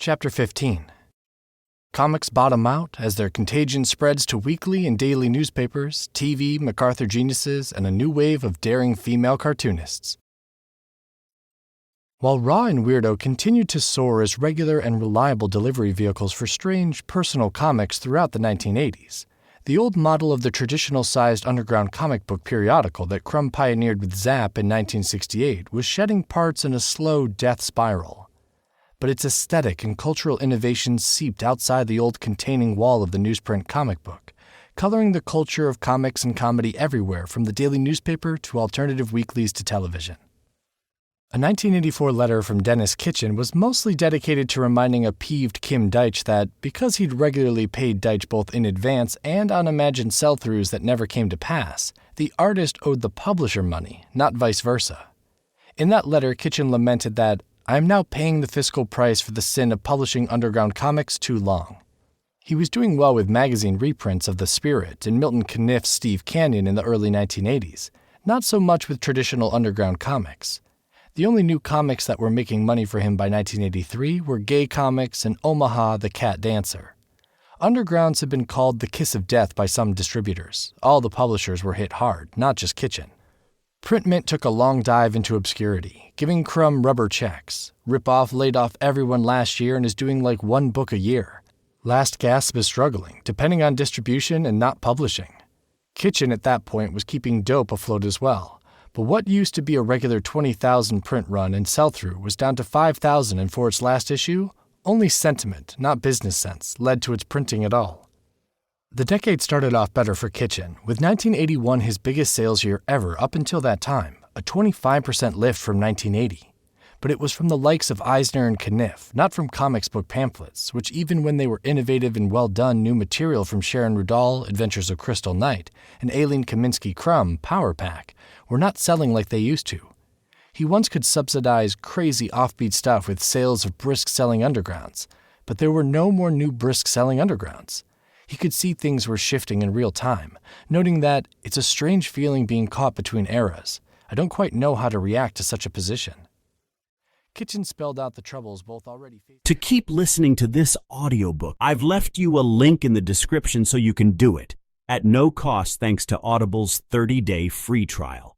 Chapter 15. Comics bottom out as their contagion spreads to weekly and daily newspapers, TV, MacArthur geniuses, and a new wave of daring female cartoonists. While Raw and Weirdo continued to soar as regular and reliable delivery vehicles for strange, personal comics throughout the 1980s, the old model of the traditional-sized underground comic book periodical that Crumb pioneered with Zap in 1968 was shedding parts in a slow death spiral. But its aesthetic and cultural innovations seeped outside the old containing wall of the newsprint comic book, coloring the culture of comics and comedy everywhere from the daily newspaper to alternative weeklies to television. A 1984 letter from Dennis Kitchen was mostly dedicated to reminding a peeved Kim Deitch that, because he'd regularly paid Deitch both in advance and on imagined sell-throughs that never came to pass, the artist owed the publisher money, not vice versa. In that letter, Kitchen lamented that, "I am now paying the fiscal price for the sin of publishing underground comics too long." He was doing well with magazine reprints of The Spirit and Milton Caniff's Steve Canyon in the early 1980s, not so much with traditional underground comics. The only new comics that were making money for him by 1983 were Gay Comics and Omaha the Cat Dancer. Undergrounds had been called the kiss of death by some distributors. All the publishers were hit hard, not just Kitchen. Printmint took a long dive into obscurity, giving Crumb rubber checks. Rip-Off laid off everyone last year and is doing like one book a year. Last Gasp is struggling, depending on distribution and not publishing. Kitchen at that point was keeping Dope afloat as well, but what used to be a regular 20,000 print run and sell-through was down to 5,000, and for its last issue, only sentiment, not business sense, led to its printing at all. The decade started off better for Kitchen, with 1981 his biggest sales year ever up until that time, a 25% lift from 1980. But it was from the likes of Eisner and Caniff, not from comics book pamphlets, which even when they were innovative and well-done new material from Sharon Rudall, Adventures of Crystal Knight, and Aileen Kaminsky Crumb, Power Pack, were not selling like they used to. He once could subsidize crazy offbeat stuff with sales of brisk-selling undergrounds, but there were no more new brisk-selling undergrounds. He could see things were shifting in real time, noting that it's a strange feeling being caught between eras. I don't quite know how to react to such a position. Kitchen spelled out the troubles both already faced. To keep listening to this audiobook, I've left you a link in the description so you can do it, at no cost thanks to Audible's 30-day free trial.